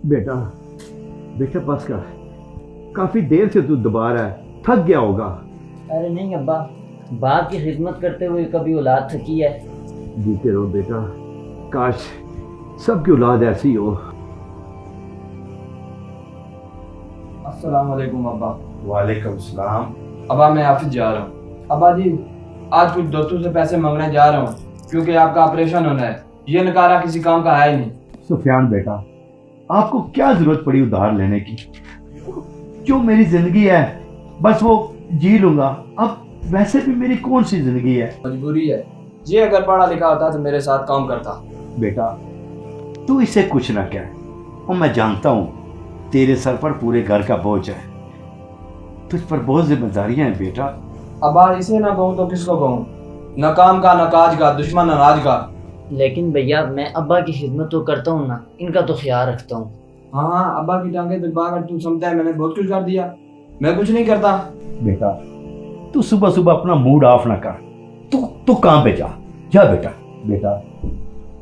बेटा, बेटा बस कर। काफी देर से तू दबा रहा है, थक गया होगा। अरे नहीं अब्बा, बाप की खिदमत करते हुए कभी औलाद थकी है। जीते रहो बेटा, काश सबकी औलाद ऐसी हो। अस्सलाम वालेकुम अब्बा। वालेकुम सलाम। अब्बा मैं ऑफिस जा रहा हूँ। अब्बा जी, आज कुछ दोस्तों से पैसे मांगने जा रहा हूँ क्योंकि आपका ऑपरेशन होना है। ये नकारा किसी काम का है ही नहीं। सुफियान बेटा, आपको क्या जरूरत पड़ी उधार लेने की? जो मेरी जिंदगी है बस वो जी लूंगा। अब वैसे भी मेरी कौन सी जिंदगी है? मजबूरी है। ये अगर पढ़ा लिखा होता तो मेरे साथ काम करता। बेटा, तू इससे कुछ ना कह। और मैं जानता हूँ तेरे सर पर पूरे घर का बोझ है, तुझ पर बहुत जिम्मेदारियां हैं बेटा। अब्बा इसे ना कहूँ तो किसको कहूँ? न काम का, न काज का, दुश्मन अनाज का। लेकिन भैया मैं अब्बा की खिदमत तो करता हूँ ना, इनका तो ख्याल रखता हूँ। हाँ, अब्बा की टांगे दबा कर तू समझता है मैंने बहुत कुछ कर दिया। मैं कुछ नहीं करता। बेटा, तू सुबह सुबह अपना मूड ऑफ ना कर। तू काम पे जा। जा बेटा। बेटा,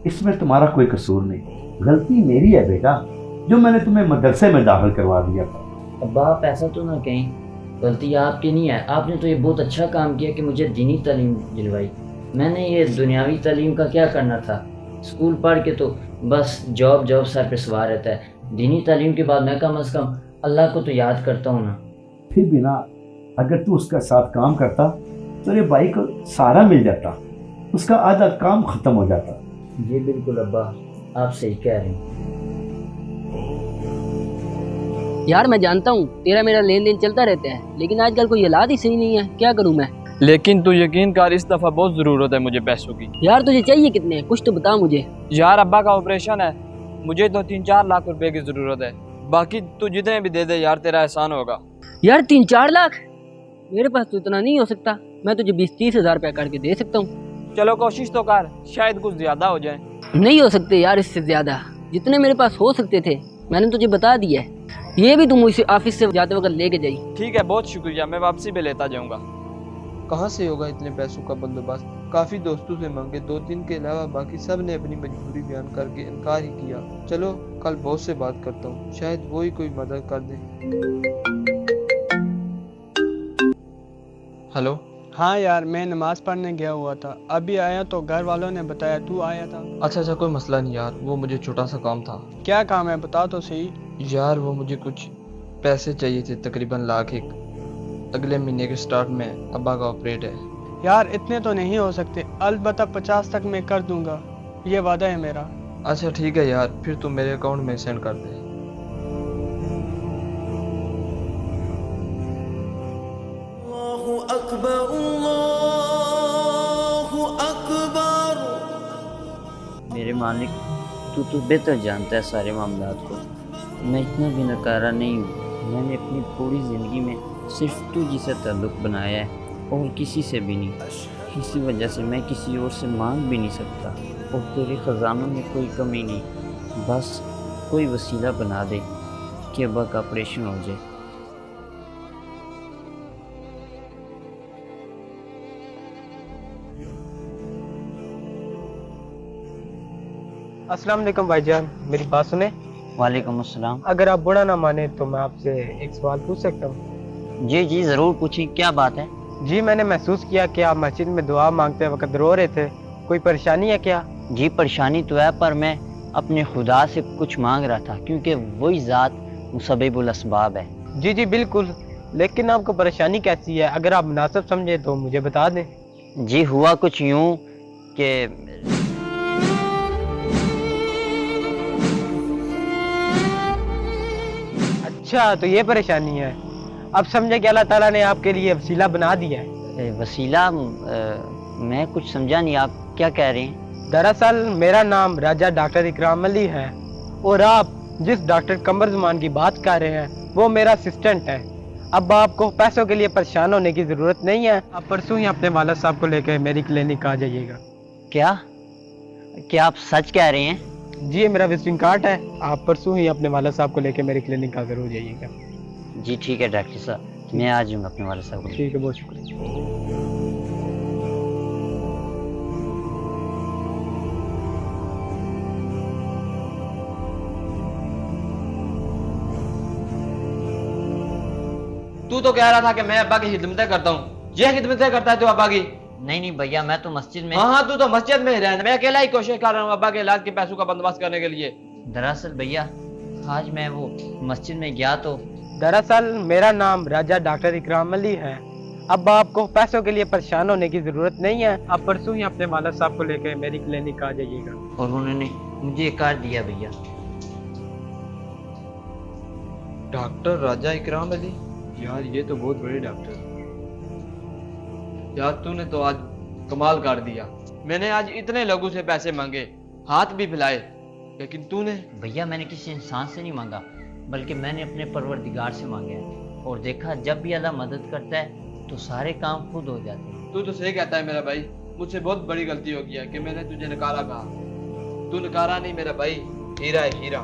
इसमें तुम्हारा कोई कसूर नहीं, गलती मेरी है बेटा, जो मैंने तुम्हें मदरसे में दाखिल करवा दिया था। अब्बा आप ऐसा तो ना कहीं, गलती आपकी नहीं है। आपने तो ये बहुत अच्छा काम किया कि मुझे दीनी तालीम दिलवाई। मैंने ये दुनियावी तालीम का क्या करना था? स्कूल पढ़ के तो बस जॉब सर पे सवार रहता है। दीनी तालीम के बाद मैं कम अज़ कम अल्लाह को तो याद करता हूँ ना। फिर भी ना, अगर तू उसका साथ काम करता तो ये भाई को सारा मिल जाता, उसका आधा काम खत्म हो जाता। जी बिल्कुल अब्बा, आप सही कह रहे हैं। यार मैं जानता हूँ तेरा मेरा लेन देन चलता रहता है, लेकिन आजकल कोई हालात ही सही नहीं है, क्या करूँ मैं? लेकिन तू यकीन कर, इस दफा बहुत जरूरत है मुझे पैसों की। यार तुझे चाहिए कितने, कुछ तो बता मुझे। यार अब्बा का ऑपरेशन है, मुझे तो 3-4 लाख रुपए की जरूरत है। बाकी तू जितने भी दे दे यार, तेरा एहसान होगा। यार 3-4 लाख? मेरे पास तो इतना नहीं हो सकता। मैं तुझे 20-30 हज़ार रुपया करके दे सकता हूँ। चलो कोशिश तो कर, शायद कुछ ज्यादा हो जाए। नहीं हो सकते यार, इससे ज्यादा। जितने मेरे पास हो सकते थे मैंने तुझे बता दिया है। ये भी तुम मुझसे ऑफिस से जाते वक्त लेके जाई। ठीक है, बहुत शुक्रिया, मैं वापसी पे लेता जाऊंगा। कहाँ से होगा इतने पैसों का बंदोबस्त? काफी दोस्तों से मांगे, 2-3 के अलावा बाकी सब ने अपनी मजबूरी बयान करके इनकार ही किया। चलो कल बॉस से बात करता हूँ, शायद वो ही कोई मदद कर दे। हेलो। हाँ यार, मैं नमाज पढ़ने गया हुआ था, अभी आया तो घर वालों ने बताया तू आया था। अच्छा, कोई मसला नहीं यार, वो मुझे छोटा सा काम था। क्या काम है बता तो सही। यार वो मुझे कुछ पैसे चाहिए थे, तकरीबन 1,00,000। अगले महीने के स्टार्ट में अब्बा का ऑपरेट है। यार इतने तो नहीं हो सकते, अलबत्ता 50 तक मैं कर दूंगा, ये वादा है मेरा। अच्छा ठीक है यार, फिर तुम मेरे अकाउंट में सेंड कर दे। मेरे मालिक, तू तो बेहतर जानता है सारे मामलात को। मैं इतना भी नकारा नहीं हूँ। मैंने अपनी पूरी ज़िंदगी में सिर्फ तुझी से ताल्लुक़ बनाया है और किसी से भी नहीं। इसी वजह से मैं किसी और से मांग भी नहीं सकता। और तेरे ख़जानों में कोई कमी नहीं, बस कोई वसीला बना दे कि अब्बा का ऑपरेशन हो जाए। अस्सलाम वालेकुम भाईजान, मेरी बात सुने। वालेकुम अस्सलाम। अगर आप बुरा ना माने तो मैं आपसे एक सवाल पूछ सकता हूँ? जी जी ज़रूर पूछिए, क्या बात है? जी, मैंने महसूस किया कि आप मस्जिद में दुआ मांगते वक्त रो रहे थे, कोई परेशानी है क्या? जी परेशानी तो है, पर मैं अपने खुदा से कुछ मांग रहा था, क्योंकि वही ज़ात मुसब्बिबुल अस्बाब है। जी जी बिल्कुल, लेकिन आपको परेशानी कैसी है? अगर आप मुनासिब समझे तो मुझे बता दें। जी हुआ कुछ यूँ कि अच्छा, तो ये परेशानी है। अब समझे कि अल्लाह ताला ने आपके लिए वसीला बना दिया है। वसीला, मैं कुछ समझा नहीं, आप क्या कह रहे हैं? दरअसल मेरा नाम राजा डॉक्टर इकराम अली है और आप जिस डॉक्टर कमर ज़ुमान की बात कर रहे हैं वो मेरा असिस्टेंट है। अब आपको पैसों के लिए परेशान होने की ज़रूरत नहीं है। आप परसों ही अपने वालिद साहब को लेकर मेरी क्लिनिक आ जाइएगा। क्या क्या आप सच कह रहे हैं? जी, ये मेरा विजिटिंग कार्ड है, आप परसों ही अपने वालिद साहब को लेकर मेरी क्लिनिक आ ज़रूर जाइएगा। जी ठीक है डॉक्टर साहब, मैं आ जाऊँगा अपने वाले साहब को। ठीक है, बहुत शुक्रिया। तू तो कह रहा था कि मैं अब्बा की खिदमतें करता हूँ, ये खिदमतें करता है तू अब्बा की? नहीं नहीं भैया, मैं तो मस्जिद में। हाँ हाँ, तू तो मस्जिद में ही रहना, मैं अकेला ही कोशिश कर रहा हूँ अब्बा के इलाज के पैसों का बंदोबस्त करने के लिए। दरअसल भैया आज मैं वो मस्जिद में गया तो दरअसल मेरा नाम राजा डॉक्टर इकराम अली है। अब आपको पैसों के लिए परेशान होने की जरूरत नहीं है। आप परसों ही अपने वालिद साहब को लेकर मेरी क्लिनिक आ जाइएगा। और उन्होंने मुझे ये कार्ड दिया भैया। डॉक्टर राजा इकराम अली, यार ये तो बहुत बड़े डॉक्टर। यार तूने तो आज कमाल कर दिया। मैंने आज इतने लोगों से पैसे मांगे, हाथ भी फैलाए, लेकिन तूने। भैया मैंने किसी इंसान से नहीं मांगा, बल्कि मैंने अपने परवरदिगार से मांगे हैं। और देखा जब भी अल्लाह मदद करता है तो सारे काम खुद हो जाते हैं। तू तो सही कहता है मेरा भाई, मुझसे बहुत बड़ी गलती हो गई है कि मैंने तुझे नकारा कहा। तू नकारा नहीं मेरा भाई, हीरा है हीरा।